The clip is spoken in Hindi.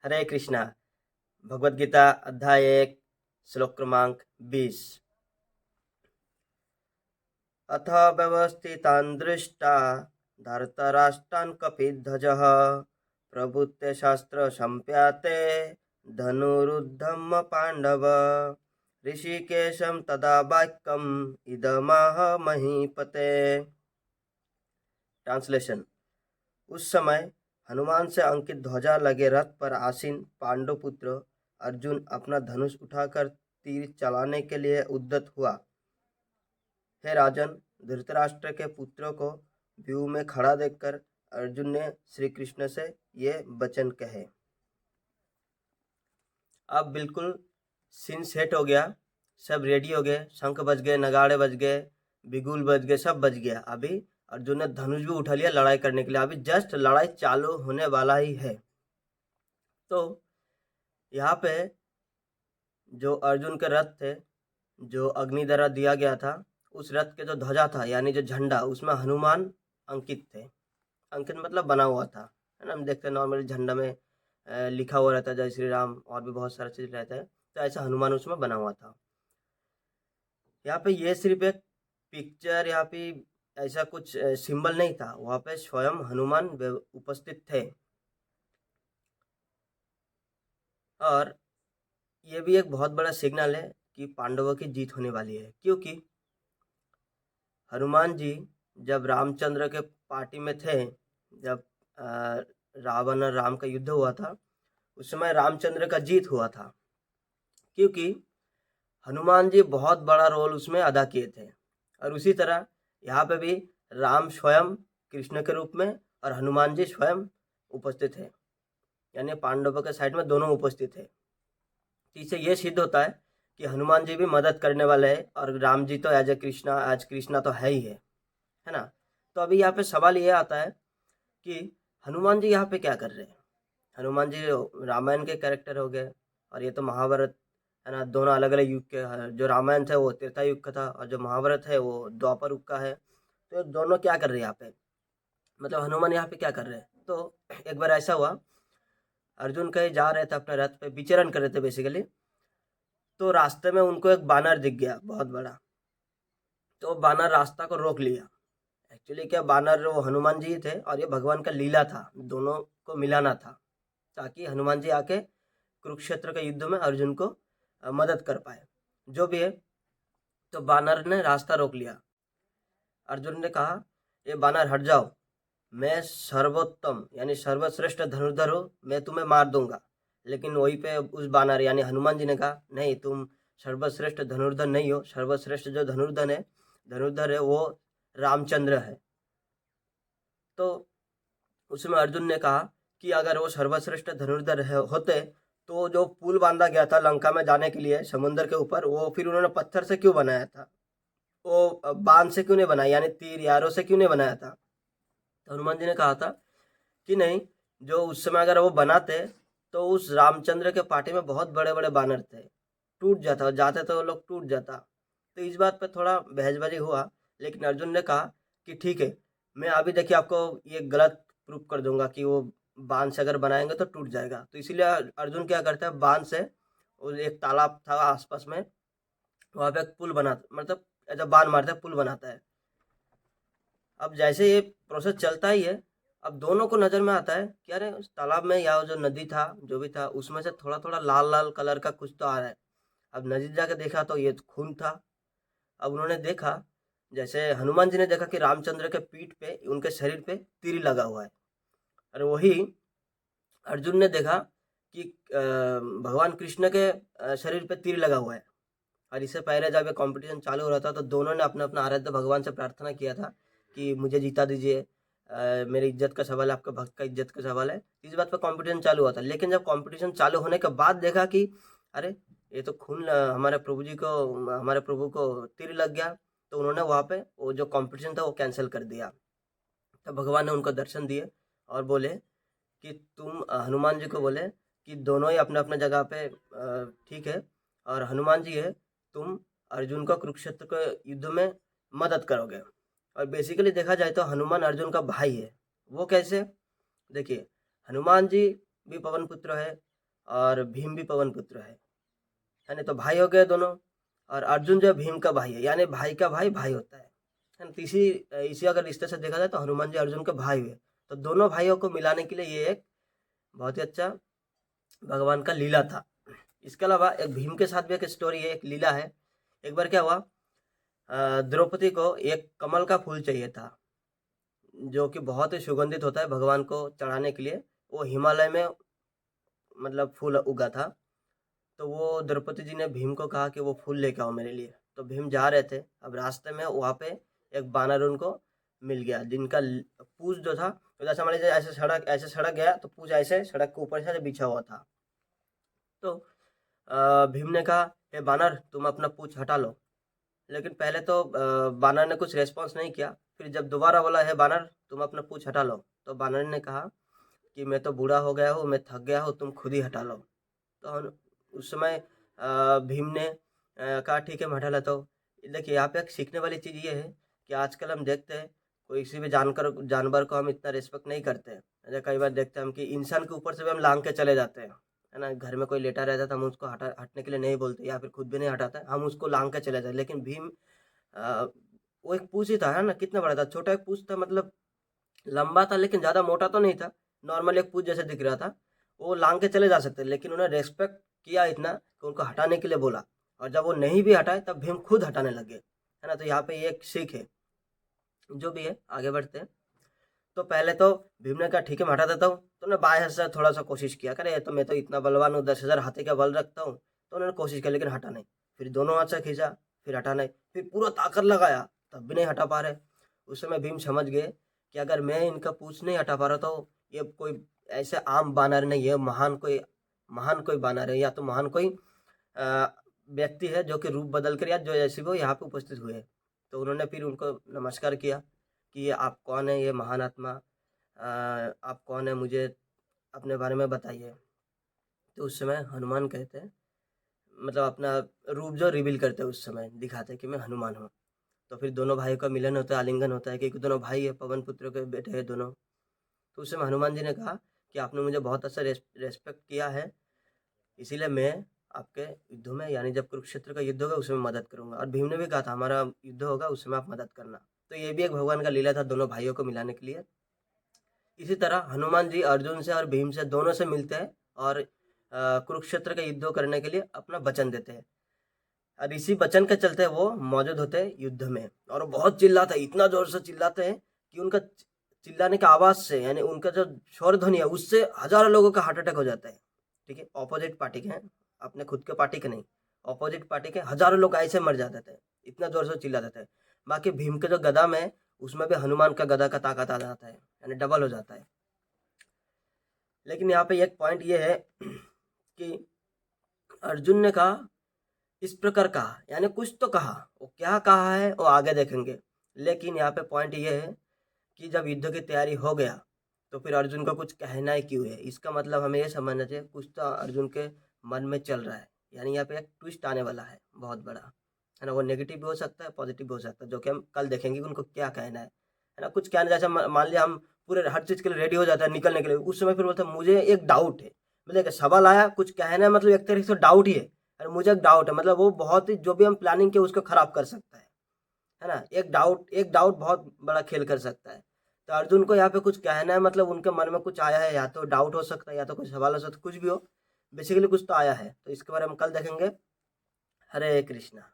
हरे कृष्णा। भगवद गीता अध्याय 1 श्लोक क्रमांक 20। अथ व्यवस्थितान् दृष्टा धर्तराष्ट्रान् कपिध्वजः प्रभुत्य शास्त्र संप्याते धनुरुद्धम पांडव ऋषिकेशं तदा वाक्यम् इदमाह महीपते। ट्रांसलेशन। उस समय हनुमान से अंकित ध्वजा लगे रथ पर आसीन पांडुपुत्र अर्जुन अपना धनुष उठाकर तीर चलाने के लिए उद्यत हुआ। हे राजन, धृतराष्ट्र के पुत्रों को व्यूह में खड़ा देखकर अर्जुन ने श्री कृष्ण से ये वचन कहे। अब बिल्कुल सीन सेट हो गया, सब रेडी हो गए, शंख बज गए, नगाड़े बज गए, बिगुल बज गए, सब बज गया। अभी अर्जुन ने धनुष भी उठा लिया लड़ाई करने के लिए। अभी जस्ट लड़ाई चालू होने वाला ही है। तो यहाँ पे जो अर्जुन के रथ थे, जो अग्नि द्वारा दिया गया था, उस रथ के जो ध्वजा था यानी जो झंडा, उसमें हनुमान अंकित थे। अंकित मतलब बना हुआ था, है ना। हम देखते हैं नॉर्मली झंडा में लिखा हुआ रहता है जय श्री राम, और भी बहुत सारा चीज रहता है। तो ऐसा हनुमान उसमें बना हुआ था। यहाँ पे ये सिर्फ एक पिक्चर, यहाँ पे ऐसा कुछ सिंबल नहीं था, वहाँ पे स्वयं हनुमान उपस्थित थे। और ये भी एक बहुत बड़ा सिग्नल है कि पांडवों की जीत होने वाली है, क्योंकि हनुमान जी जब रामचंद्र के पार्टी में थे, जब रावण और राम का युद्ध हुआ था, उस समय रामचंद्र का जीत हुआ था, क्योंकि हनुमान जी बहुत बड़ा रोल उसमें अदा किए थे। और उसी तरह यहाँ पे भी राम स्वयं कृष्ण के रूप में और हनुमान जी स्वयं उपस्थित है, यानी पांडवों के साइड में दोनों उपस्थित है। इससे ये सिद्ध होता है कि हनुमान जी भी मदद करने वाले हैं, और राम जी तो एज कृष्णा तो है ही है ना। तो अभी यहाँ पे सवाल ये आता है कि हनुमान जी यहाँ पे क्या कर रहे हैं। हनुमान जी रामायण के कैरेक्टर हो गए, और ये तो महाभारत है ना, दोनों अलग अलग युग के हैं। जो रामायण था वो त्रेता युग का था, और जो महाभारत है वो द्वापर युग का है। तो दोनों क्या कर रहे हैं यहाँ पे, मतलब हनुमान यहाँ पे क्या कर रहे हैं। तो एक बार ऐसा हुआ, अर्जुन कहीं जा रहे थे, अपने रथ पे विचरण कर रहे थे बेसिकली। तो रास्ते में उनको एक बानर दिख गया बहुत बड़ा। तो बानर रास्ता को रोक लिया। एक्चुअली क्या, बानर वो हनुमान जी थे, और ये भगवान का लीला था, दोनों को मिलाना था, ताकि हनुमान जी आके कुरुक्षेत्र के युद्ध में अर्जुन को मदद कर पाए, जो भी है। तो बानर ने रास्ता रोक लिया। अर्जुन ने कहा, ये बानर हट जाओ, मैं सर्वोत्तम यानी सर्वश्रेष्ठ धनुर्धर हूँ, मैं तुम्हें मार दूंगा। लेकिन वहीं पे उस बानर यानी हनुमान जी ने कहा, नहीं, तुम सर्वश्रेष्ठ धनुर्धर नहीं हो। सर्वश्रेष्ठ जो धनुर्धर है वो रामचंद्र है। तो उसमें अर्जुन ने कहा कि अगर वो सर्वश्रेष्ठ धनुर्धर होते, तो जो पुल बांधा गया था लंका में जाने के लिए समुद्र के ऊपर, वो फिर उन्होंने पत्थर से क्यों बनाया था, वो बांध से क्यों नहीं बनाया, यानी तीर यारों से क्यों नहीं बनाया था। तो हनुमान जी ने कहा था कि नहीं, जो उस समय अगर वो बनाते, तो उस रामचंद्र के पार्टी में बहुत बड़े बड़े बानर थे, टूट जाता, जाते तो वो लोग टूट जाता। तो इस बात पे थोड़ा बहसबाजी हुआ, लेकिन अर्जुन ने कहा कि ठीक है, मैं अभी देखिए आपको ये गलत प्रूफ कर दूंगा कि वो बांध से अगर बनाएंगे तो टूट जाएगा। तो इसीलिए अर्जुन क्या करता है, बांध से, वो एक तालाब था आसपास में, वहां पे एक पुल बना, मतलब ऐसा बांध मारता है, पुल बनाता है। अब जैसे ये प्रोसेस चलता ही है, अब दोनों को नजर में आता है कि अरे उस तालाब में या जो नदी था, जो भी था, उसमें से थोड़ा थोड़ा लाल लाल कलर का कुछ तो आ रहा है। अब नजदीक जाके देखा तो ये खून था। अब उन्होंने देखा, जैसे हनुमान जी ने देखा कि रामचंद्र के पीठ पे, उनके शरीर पे तीर लगा हुआ है। और वही अर्जुन ने देखा कि भगवान कृष्ण के शरीर पे तीर लगा हुआ है। और इससे पहले जब ये कंपटीशन चालू हो रहा था, तो दोनों ने अपना अपना आराध्य भगवान से प्रार्थना किया था कि मुझे जीता दीजिए, मेरी इज्जत का सवाल है, आपके भक्त का इज्जत का सवाल है। इस बात पर कंपटीशन चालू हुआ था। लेकिन जब कंपटीशन चालू होने के बाद देखा कि अरे ये तो खून, हमारे प्रभु जी को, हमारे प्रभु को तीर लग गया। तो उन्होंने वहाँ पे वो जो कंपटीशन था वो कैंसिल कर दिया। तो भगवान ने उनको दर्शन दिए और बोले कि तुम, हनुमान जी को बोले कि दोनों ही अपने अपने जगह पे ठीक है, और हनुमान जी है, तुम अर्जुन को कुरुक्षेत्र के युद्ध में मदद करोगे। और बेसिकली देखा जाए तो हनुमान अर्जुन का भाई है। वो कैसे, देखिए, हनुमान जी भी पवन पुत्र है, और भीम भी पवन पुत्र है, यानी तो भाई हो गए दोनों। और अर्जुन जो भीम का भाई है, यानी भाई का भाई भाई होता है ना। तो इसी अगर रिश्ते से देखा जाए तो हनुमान जी अर्जुन के भाई हुए। तो दोनों भाइयों को मिलाने के लिए ये एक बहुत ही अच्छा भगवान का लीला था। इसके अलावा एक भीम के साथ भी एक स्टोरी है, एक लीला है। एक बार क्या हुआ, द्रौपदी को एक कमल का फूल चाहिए था, जो कि बहुत ही सुगंधित होता है भगवान को चढ़ाने के लिए। वो हिमालय में मतलब फूल उगा था। तो वो द्रौपदी जी ने भीम को कहा कि वो फूल लेके आओ मेरे लिए। तो भीम जा रहे थे, अब रास्ते में वहाँ पे एक बानर उनको मिल गया, जिनका पूंछ जो था, तो जैसे मान लीजिए ऐसे सड़क गया तो पूंछ ऐसे सड़क के ऊपर से बिछा हुआ था। तो भीम ने कहा, हे बानर तुम अपना पूंछ हटा लो। लेकिन पहले तो बानर ने कुछ रेस्पॉन्स नहीं किया। फिर जब दोबारा बोला, हे बानर तुम अपना पूंछ हटा लो, तो बानर ने कहा कि मैं तो बूढ़ा हो गया हूँ, मैं थक गया हूँ, तुम खुद ही हटा लो। तो उस समय भीम ने कहा ठीक है मैं हटा लेता हूँ। देखिए यहाँ पे एक सीखने वाली चीज़ ये है कि आजकल हम देखते हैं कोई किसी भी जानवर को हम इतना रिस्पेक्ट नहीं करते हैं। ऐसे कई बार देखते हैं हम कि इंसान के ऊपर से भी हम लांग के चले जाते हैं, है ना। घर में कोई लेटा रहता है तो हम उसको हटने के लिए नहीं बोलते, या फिर खुद भी नहीं हटाते, हम उसको लांग के चले जाते। लेकिन भीम वो एक पूंछ ही था, है ना, कितना बड़ा था, छोटा एक पूंछ था, मतलब लंबा था लेकिन ज़्यादा मोटा तो नहीं था, नॉर्मल एक पूंछ जैसे दिख रहा था। वो लांग के चले जा सकते, लेकिन उन्हें रेस्पेक्ट किया इतना कि उनको हटाने के लिए बोला। और जब वो नहीं भी हटाए तब भीम खुद हटाने लगे, है ना। तो यहाँ पे ये एक सीख है। जो भी है आगे बढ़ते हैं। तो पहले तो भीम ने कहा ठीक है मैं हटा देता हूँ। तो उन्होंने बाएं हाथ से थोड़ा सा कोशिश किया, करे तो मैं तो इतना बलवान हूँ, 10,000 हाथी का बल रखता हूँ। तो उन्होंने कोशिश की लेकिन हटा नहीं। फिर दोनों हाथ से खींचा, फिर हटा नहीं। फिर पूरा ताकत लगाया, तब भी नहीं हटा पा रहे। उस समय भीम समझ गए कि अगर मैं इनका पूंछ नहीं हटा पा रहा तो ये कोई ऐसे आम बानर नहीं है, महान कोई बानर है, या तो महान कोई व्यक्ति है जो कि रूप बदल कर या जो जैसे वो यहाँ पे उपस्थित हुए। तो उन्होंने फिर उनको नमस्कार किया कि ये आप कौन है, ये महान आत्मा, आप कौन है, मुझे अपने बारे में बताइए। तो उस समय हनुमान कहते हैं, मतलब अपना रूप जो रिवील करते हैं, उस समय दिखाते हैं कि मैं हनुमान हूँ। तो फिर दोनों भाइयों का मिलन होता है, आलिंगन होता है, क्योंकि दोनों भाई है, पवन पुत्र के बेटे हैं दोनों। तो उस समय हनुमान जी ने कहा कि आपने मुझे बहुत अच्छा रेस्पेक्ट किया है, इसीलिए मैं आपके युद्धों में, यानी जब कुरुक्षेत्र का युद्ध होगा उसमें मदद करूंगा। और भीम ने भी कहा था हमारा युद्ध होगा उसमें आप मदद करना। तो ये भी एक भगवान का लीला था, दोनों भाइयों को मिलाने के लिए। इसी तरह हनुमान जी अर्जुन से और भीम से दोनों से मिलते हैं और कुरुक्षेत्र का युद्ध करने के लिए अपना वचन देते हैं। और इसी वचन के चलते वो मौजूद होते हैं युद्ध में, और वो बहुत चिल्लाते हैं, इतना जोर से चिल्लाते हैं कि उनका चिल्लाने की आवाज से, यानी उनका जो स्वर ध्वनि है उससे हजारों लोगों का हार्ट अटैक हो जाता है। ठीक है, ऑपोजिट पार्टी के हैं, अपने खुद के पार्टी के नहीं, ऑपोजिट पार्टी के हजारों लोग ऐसे मर जाते थे, इतना जोर से चिल्लाते थे। बाकी भीम के जो गदा में, उसमें भी हनुमान का गदा का ताकत आ जाता है, यानी डबल हो जाता है। लेकिन यहाँ पे एक पॉइंट ये है कि अर्जुन ने कहा, इस प्रकार कहा, यानी कुछ तो कहा, वो क्या कहा है वो आगे देखेंगे। लेकिन यहाँ पे पॉइंट ये है कि जब युद्ध की तैयारी हो गया तो फिर अर्जुन का कुछ कहना ही क्यों है, इसका मतलब हमें ये समझना चाहिए कुछ तो अर्जुन के मन में चल रहा है। यानी यहाँ पे एक ट्विस्ट आने वाला है बहुत बड़ा, है ना। वो नेगेटिव भी हो सकता है, पॉजिटिव भी हो सकता है, जो कि हम कल देखेंगे कि उनको क्या कहना है ना। कुछ कहना, जैसे मान लिया हम पूरे हर चीज़ के लिए रेडी हो जाता है निकलने के लिए, उस समय फिर बोलते हैं मुझे एक डाउट है, मतलब एक सवाल आया, कुछ कहना है, मतलब एक तरीके से डाउट ही है, अरे मुझे एक डाउट है, मतलब वो बहुत ही, जो भी हम प्लानिंग किए उसको खराब कर सकता है ना। एक डाउट बहुत बड़ा खेल कर सकता है। तो अर्जुन को यहाँ पे कुछ कहना है, मतलब उनके मन में कुछ आया है, या तो डाउट हो सकता है, या तो कुछ सवाल हो सकता है, कुछ भी हो, बेसिकली कुछ तो आया है। तो इसके बारे में कल देखेंगे। हरे कृष्णा।